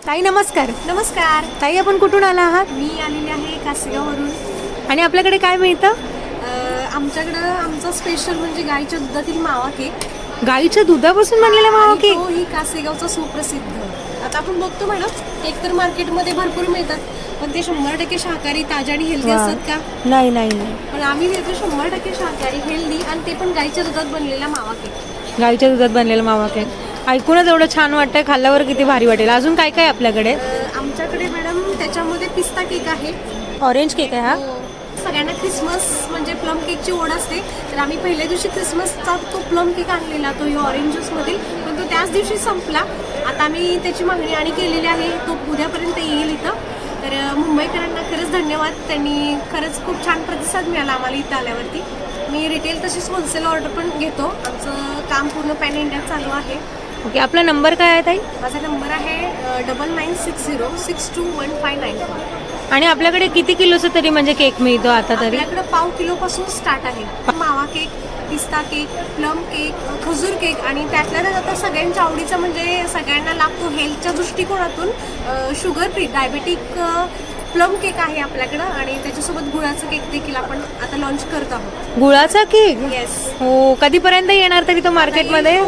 ताई नमस्कार. नमस्कार. ताई आपण कुठून आला आहात मी आलेली आहे कासेगाववरून. आणि आपल्याकडे काय मिळतं? आमच्याकडं आमचा स्पेशल म्हणजे गाईच्या दुधातील मावा केक. गाईच्या दुधापासून बनलेला मावा आणि केक. तो ही कासेगावचा सुप्रसिद्ध. आता आपण बघतो मॅडम, केक तर मार्केटमध्ये भरपूर मिळतात, पण ते 100% शाकाहारी, ताजे आणि हेल्दी वा. असतात का? नाही नाही नाही पण आम्ही देतो 100% शाकाहारी, हेल्दी आणि ते पण गाईच्या दुधात बनलेला मावा केक. गाईच्या दुधात बनलेला मावा केक ऐकूनच एवढं छान वाटतंय, खाल्ल्यावर किती भारी वाटेल. अजून काय काय आपल्याकडे? आमच्याकडे मॅडम त्याच्यामध्ये पिस्ता केक आहे. ऑरेंज केक आहे हा. सगळ्यांना क्रिसमस म्हणजे प्लम केकची ओढ असते, तर आम्ही पहिल्या दिवशी क्रिसमसचा तो प्लम केक आणलेला, तो ऑरेंज ज्यूसमधील, पण तो त्याच दिवशी संपला. आता आम्ही त्याची मागणी आणि केलेली आहे, तो उद्यापर्यंत येईल इथं. तर मुंबईकरांना खरंच धन्यवाद, त्यांनी खरंच खूप छान प्रतिसाद मिळाला आम्हाला इथं आल्यावरती. मी रिटेल तशीच होलसेल ऑर्डर पण घेतो. आमचं काम पूर्ण पॅन इंडियात चालू आहे. ओके, आपला नंबर काय आहे ताई? माझा नंबर आहे 9960621594. आणि आपल्याकडे किती किलोचं तरी म्हणजे केक मिळतो आता तरी? आपल्याकडे पाव किलोपासून स्टार्ट आहे. मावा केक, पिस्ता केक, प्लम केक, खजूर केक आणि त्यातल्या त्यात आता सगळ्यांच्या आवडीचा म्हणजे सगळ्यांना लागतो हेल्थच्या दृष्टिकोनातून sugar free diabetic plum cake आहे आपल्याकडं. आणि त्याच्यासोबत गुळाचं केक देखील आपण आता लॉन्च करत आहोत. गुळाचा केक? येस. हो, कधीपर्यंत येणार तरी तो मार्केटमध्ये?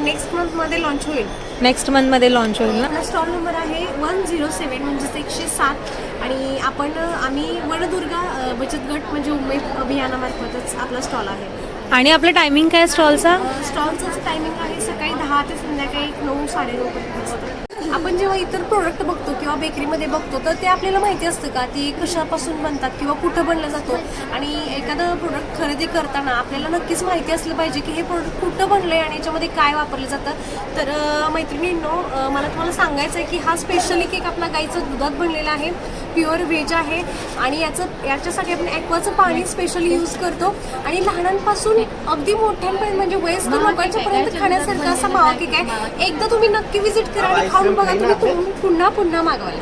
नेक्स्ट मंथ मध्ये लॉन्च होईल. नेक्स्ट मंथ मध्ये लॉन्च होईल ना? आपला स्टॉल नंबर आहे 107 म्हणजेच 107. आणि आम्ही वडदुर्गा बचत गट म्हणजे उमेद अभियानामार्फतच आपला स्टॉल आहे. आणि आपलं टायमिंग काय स्टॉलचा? स्टॉलचं टायमिंग आहे सकाळी 10 ते संध्याकाळी 9-9:30 पर्यंत. आपण जेव्हा इतर प्रोडक्ट बघतो किंवा बेकरीमध्ये बघतो, तर ते आपल्याला माहिती असतं का ते कशापासून बनतात किंवा कुठं बनलं जातो. आणि एखादं प्रोडक्ट खरेदी करताना आपल्याला नक्कीच माहिती असलं पाहिजे की हे प्रोडक्ट कुठं बनलं आहे आणि याच्यामध्ये काय वापरलं जातं. तर मैत्रिणींनो, मला तुम्हाला सांगायचं आहे की हा स्पेशली केक आपला गाईचं दुधात बनलेला आहे, प्युअर व्हेज आहे. आणि याच्यासाठी आपण ॲक्वाचं पाणी स्पेशली यूज करतो. आणि लहानांपासून अगदी मोठ्यांपर्यंत म्हणजे वयस्कर लोकांच्यापर्यंत खाण्यासारखा असा मावा केक आहे. एकदा तुम्ही नक्की विजिट करा आणि खाऊन बघा, तुम्ही पुन्हा पुन्हा मागवाल.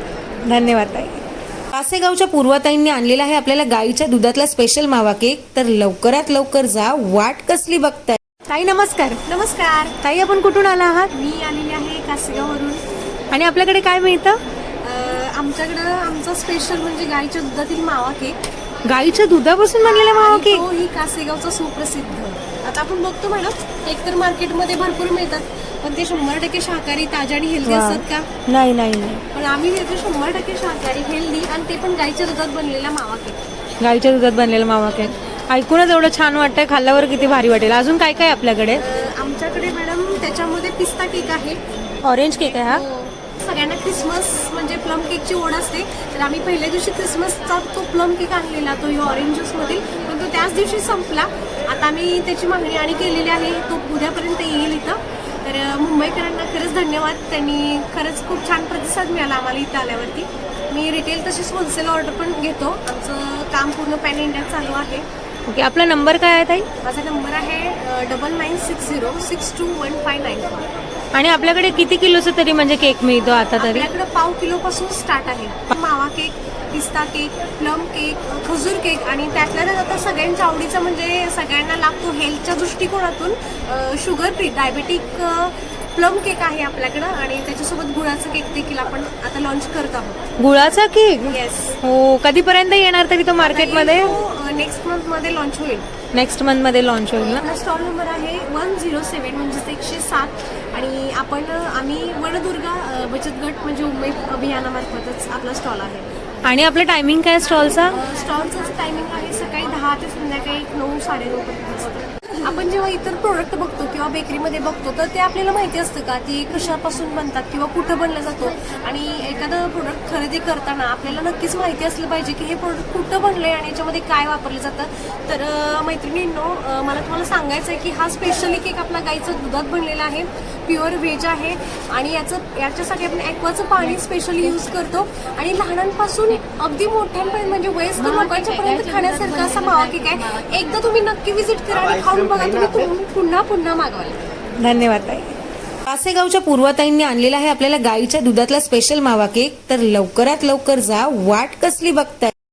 धन्यवाद ताई. कासेगावच्या पूर्वताईंनी आणलेला आहे आपल्याला गाईच्या दुधातला स्पेशल मावा केक. तर लवकरात लवकर जा, वाट कसली बघताय. ताई नमस्कार. नमस्कार. ताई आपण कुठून आला आहात? मी आलेली आहे कासेगाववरून. आणि आपल्याकडे काय मिळतं? आमच्याकडं आमचा स्पेशल म्हणजे गाईच्या दुधातील मावा केक. गाईच्या दुधापासून बनलेला मावा आणि केक. तो ही कासेगावचा सुप्रसिद्ध. आता आपण बघतो मॅडम, केक तर मार्केटमध्ये भरपूर मिळतात, पण ते 100% शाकाहारी, ताजे आणि हेल्दी वा. असतात का? नाही नाही नाही पण आम्ही देतो 100% शाकाहारी, हेल्दी आणि ते पण गाईच्या दुधात बनलेला मावा केक. गाईच्या दुधात बनलेला मावा केक ऐकूनच एवढं छान वाटतंय, खाल्ल्यावर किती भारी वाटेल. अजून काय काय आपल्याकडे? आमच्याकडे मॅडम त्याच्यामध्ये पिस्ता केक आहे. ऑरेंज केक आहे हा. सगळ्यांना क्रिसमस म्हणजे प्लम केकची ओढ असते, तर आम्ही पहिल्या दिवशी क्रिसमसचा तो प्लम केक आणलेला, तो ऑरेंज ज्यूसमधील, पण तो त्याच दिवशी संपला. आता आम्ही त्याची मागणी आणि केलेली आहे, तो उद्यापर्यंत येईल इथं. तर मुंबईकरांना खरंच धन्यवाद, त्यांनी खरंच खूप छान प्रतिसाद मिळाला आम्हाला इथं आल्यावरती. मी रिटेल तशीच होलसेल ऑर्डर पण घेतो. आमचं काम पूर्ण पॅन इंडियात चालू आहे. ओके, आपला नंबर काय आहे ताई? माझा नंबर आहे 9960621594. आणि आपल्याकडे किती किलोचं तरी म्हणजे केक मिळतो आता तरी? आपल्याकडे पाव किलोपासून स्टार्ट आहे. मावा केक, पिस्ता केक, प्लम केक, खजूर केक आणि त्यातल्या त्यात आता सगळ्यांच्या आवडीचा म्हणजे सगळ्यांना लागतो हेल्थच्या दृष्टिकोनातून sugar free diabetic plum cake आहे आपल्याकडं. आणि त्याच्यासोबत गुळाचं केक देखील आपण आता लॉन्च करत आहोत. गुळाचा केक? येस. हो, कधीपर्यंत येणार तरी तो मार्केटमध्ये? नेक्स्ट मंथ मध्ये लॉन्च होईल. नेक्स्ट मंथ मध्ये लॉन्च होईल ना? आपला स्टॉल नंबर आहे 107 म्हणजेच 107. आणि आम्ही वडदुर्गा बचत गट म्हणजे उमेद अभियानामार्फतच आपला स्टॉल आहे. आणि आपलं टायमिंग काय स्टॉलचा? स्टॉलचं टायमिंग आहे सकाळी 10 ते संध्याकाळी 9-9:30 पर्यंत. आपण जेव्हा इतर प्रोडक्ट बघतो किंवा बेकरीमध्ये बघतो, तर ते आपल्याला माहिती असतं का ते कशापासून बनतात किंवा कुठं बनलं जातो. आणि एखादं प्रोडक्ट खरेदी करताना आपल्याला नक्कीच माहिती असलं पाहिजे की हे प्रोडक्ट कुठं बनलं आहे आणि याच्यामध्ये काय वापरलं जातं. तर मैत्रिणींनो, मला तुम्हाला सांगायचं आहे की हा स्पेशली केक आपला गाईचं दुधात बनलेला आहे, प्युअर व्हेज आहे. आणि याच्यासाठी आपण ॲक्वाचं पाणी स्पेशली यूज करतो. आणि लहानांपासून अगदी मोठ्यांपर्यंत म्हणजे वयस्कर लोकांच्यापर्यंत खाण्यासारखा असा मावा केक आहे. एकदा तुम्ही नक्की विजिट करा आणि खाऊन बघा, तुम्ही पुन्हा पुन्हा मागवाल. धन्यवाद ताई. कासेगावच्या पूर्वताईंनी आणलेला आहे आपल्याला गाईच्या दुधातला स्पेशल मावा केक. तर लवकरात लवकर जा, वाट कसली बघताय.